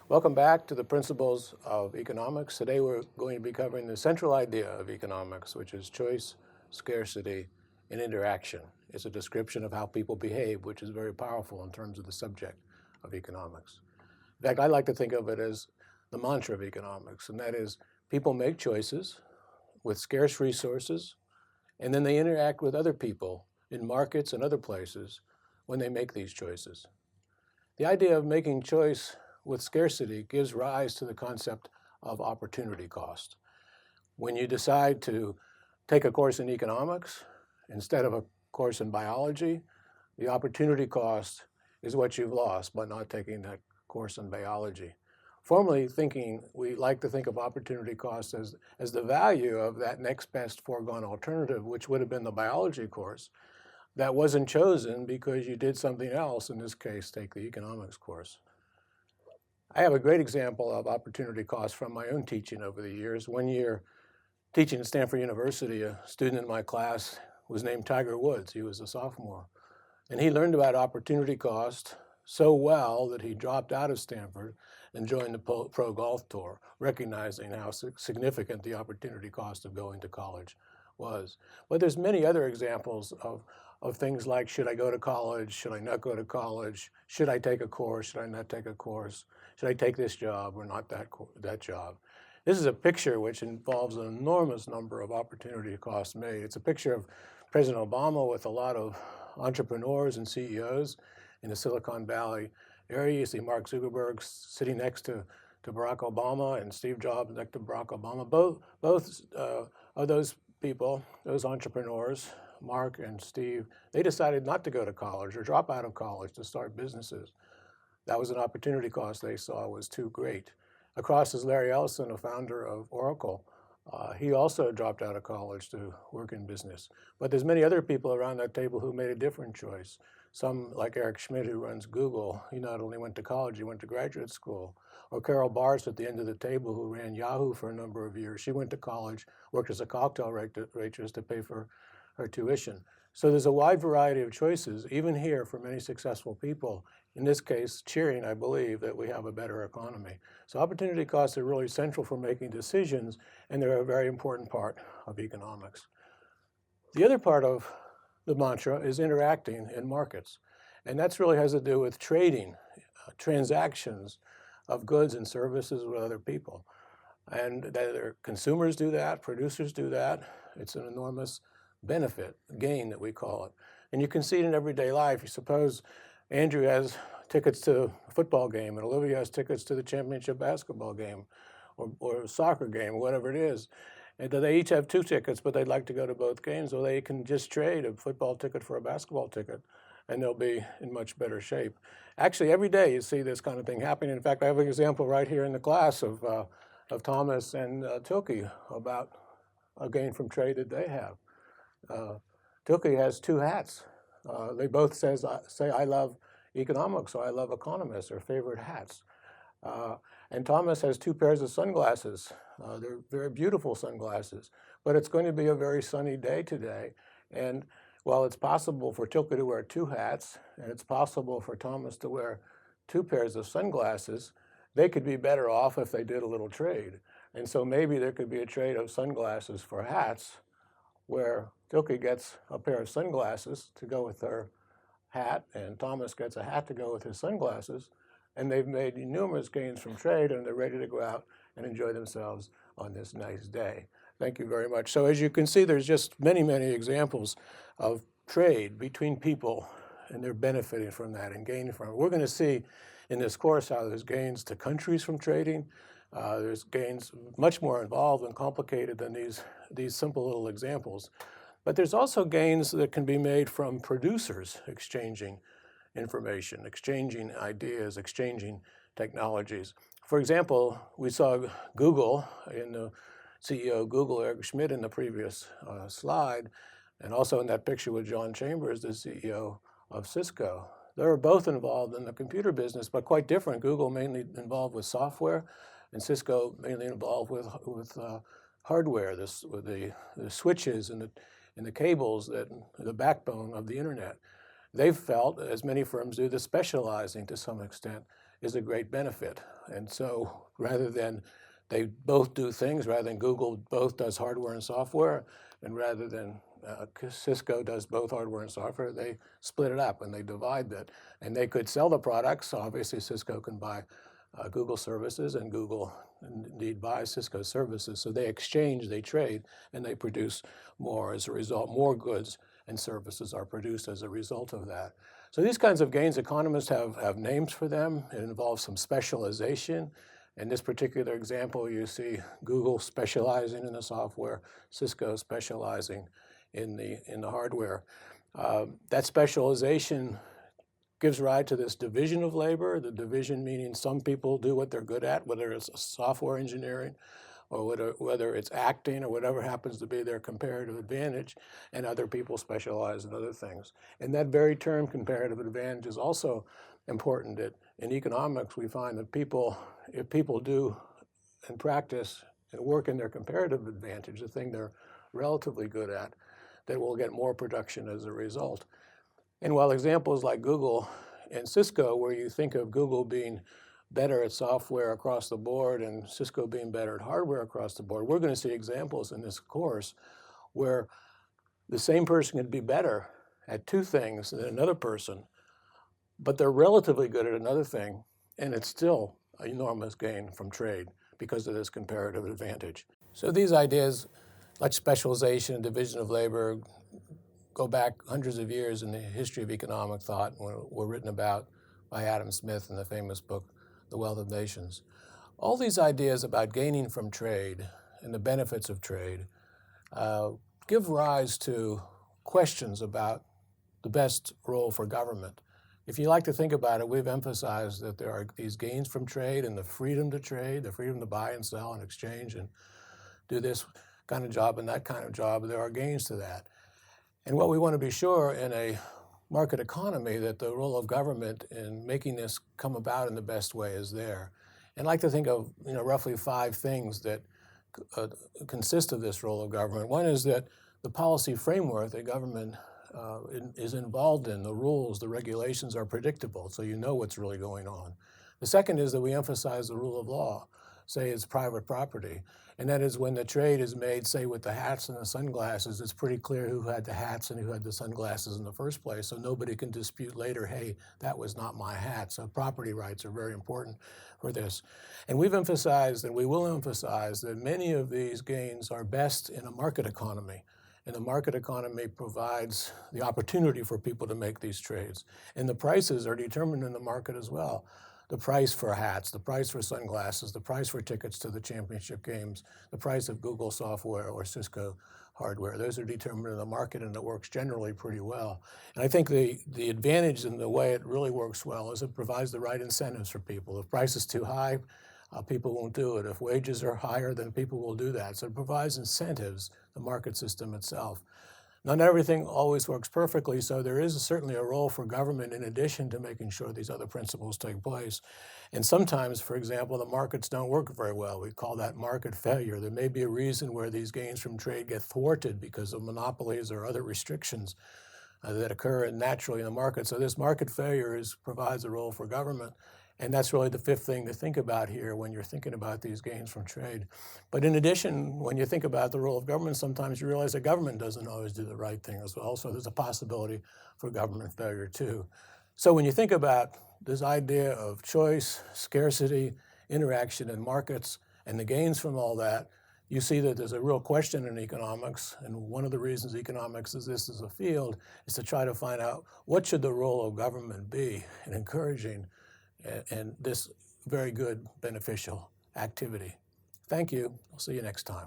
Welcome back to the Principles of Economics. Today we're going to be covering the central idea of economics, which is choice, scarcity, and interaction. It's a description of how people behave, which is very powerful in terms of the subject of economics. In fact, I like to think of it as the mantra of economics, and that is people make choices with scarce resources, and then they interact with other people in markets and other places when they make these choices. The idea of making choice with scarcity gives rise to the concept of opportunity cost. When you decide to take a course in economics instead of a course in biology, the opportunity cost is what you've lost by not taking that course in biology. Formerly thinking, we like to think of opportunity cost as the value of that next best foregone alternative, which would have been the biology course that wasn't chosen because you did something else, in this case, take the economics course. I have a great example of opportunity cost from my own teaching over the years. One year, teaching at Stanford University, a student in my class was named Tiger Woods. He was a sophomore. And he learned about opportunity cost so well that he dropped out of Stanford and joined the Pro Golf Tour, recognizing how significant the opportunity cost of going to college was. But there's many other examples of things like, should I go to college? Should I not go to college? Should I take a course? Should I not take a course? Should I take this job or not that job? This is a picture which involves an enormous number of opportunity costs made. It's a picture of President Obama with a lot of entrepreneurs and CEOs in the Silicon Valley area. You see Mark Zuckerberg sitting next to Barack Obama and Steve Jobs next to Barack Obama. Both of those people, those entrepreneurs, Mark and Steve, they decided not to go to college or drop out of college to start businesses. That was an opportunity cost they saw was too great. Across is Larry Ellison, a founder of Oracle. He also dropped out of college to work in business. But there's many other people around that table who made a different choice. Some, like Eric Schmidt, who runs Google, he not only went to college, he went to graduate school. Or Carol Bartz at the end of the table, who ran Yahoo for a number of years. She went to college, worked as a cocktail waitress to pay for her tuition. So there's a wide variety of choices, even here for many successful people. In this case, cheering, I believe, that we have a better economy. So opportunity costs are really central for making decisions, and they're a very important part of economics. The other part of the mantra is interacting in markets. And that really has to do with trading, transactions of goods and services with other people. And consumers do that, producers do that. It's an enormous benefit, gain that we call it. And you can see it in everyday life. You suppose Andrew has tickets to a football game and Olivia has tickets to the championship basketball game or a soccer game, or whatever it is. And they each have 2 tickets, but they'd like to go to both games. Well, they can just trade a football ticket for a basketball ticket, and they'll be in much better shape. Actually, every day you see this kind of thing happening. In fact, I have an example right here in the class of Thomas and Tilke about a gain from trade that they have. Tilke has 2 hats. They both say I love economics or I love economists, their favorite hats. And Thomas has 2 pairs of sunglasses. They're very beautiful sunglasses, but it's going to be a very sunny day today. And while it's possible for Tilke to wear 2 hats, and it's possible for Thomas to wear 2 pairs of sunglasses, they could be better off if they did a little trade. And so maybe there could be a trade of sunglasses for hats, where Tilke gets a pair of sunglasses to go with her hat, and Thomas gets a hat to go with his sunglasses, and they've made numerous gains from trade, and they're ready to go out and enjoy themselves on this nice day. Thank you very much. So as you can see, there's just many, many examples of trade between people, and they're benefiting from that and gaining from it. We're going to see in this course how there's gains to countries from trading. There's gains much more involved and complicated than these simple little examples. But there's also gains that can be made from producers exchanging information, exchanging ideas, exchanging technologies. For example, we saw Google in the CEO of Google, Eric Schmidt, in the previous slide, and also in that picture with John Chambers, the CEO of Cisco. They were both involved in the computer business, but quite different. Google mainly involved with software, and Cisco mainly involved with hardware, with the switches and the cables, that the backbone of the internet. they've felt, as many firms do, that specializing to some extent is a great benefit. And so rather than they both do things, rather than Google both does hardware and software, and rather than Cisco does both hardware and software, they split it up and they divide that. And they could sell the products. Obviously, Cisco can buy Google services, and Google indeed buys Cisco services. So they exchange, they trade, and they produce more as a result. More goods and services are produced as a result of that. So these kinds of gains, economists have names for them. It involves some specialization. In this particular example, you see Google specializing in the software, Cisco specializing in the hardware. That specialization gives rise to this division of labor, the division meaning some people do what they're good at, whether it's software engineering or whether it's acting or whatever happens to be their comparative advantage, and other people specialize in other things. And that very term, comparative advantage, is also important. In economics, we find that if people do and practice and work in their comparative advantage, the thing they're relatively good at, they will get more production as a result. And while examples like Google and Cisco, where you think of Google being better at software across the board and Cisco being better at hardware across the board, we're going to see examples in this course where the same person can be better at two things than another person, but they're relatively good at another thing, and it's still an enormous gain from trade because of this comparative advantage. So these ideas, like specialization and division of labor, go back hundreds of years in the history of economic thought, were written about by Adam Smith in the famous book, The Wealth of Nations. All these ideas about gaining from trade and the benefits of trade give rise to questions about the best role for government. If you like to think about it, we've emphasized that there are these gains from trade and the freedom to trade, the freedom to buy and sell and exchange and do this kind of job and that kind of job. There are gains to that. And what we want to be sure in a market economy, that the role of government in making this come about in the best way is there. And I like to think of roughly 5 things that consist of this role of government. One is that the policy framework that government is involved in, the rules, the regulations are predictable, so you know what's really going on. The second is that we emphasize the rule of law. Say it's private property. And that is when the trade is made, say with the hats and the sunglasses, it's pretty clear who had the hats and who had the sunglasses in the first place, so nobody can dispute later, hey, that was not my hat. So property rights are very important for this. And we've emphasized, and we will emphasize, that many of these gains are best in a market economy. And the market economy provides the opportunity for people to make these trades. And the prices are determined in the market as well. The price for hats, the price for sunglasses, the price for tickets to the championship games, the price of Google software or Cisco hardware. Those are determined in the market, and it works generally pretty well. And I think the advantage in the way it really works well is it provides the right incentives for people. If price is too high, people won't do it. If wages are higher, then people will do that. So it provides incentives, the market system itself. Not everything always works perfectly, so there is certainly a role for government in addition to making sure these other principles take place. And sometimes, for example, the markets don't work very well. We call that market failure. There may be a reason where these gains from trade get thwarted because of monopolies or other restrictions that occur naturally in the market. So this market failure provides a role for government. And that's really the 5th thing to think about here when you're thinking about these gains from trade. But in addition, when you think about the role of government, sometimes you realize that government doesn't always do the right thing as well. So there's a possibility for government failure too. So when you think about this idea of choice, scarcity, interaction in markets, and the gains from all that, you see that there's a real question in economics. And one of the reasons economics exists as a field is to try to find out what should the role of government be in encouraging and this very good beneficial activity. Thank you. I'll see you next time.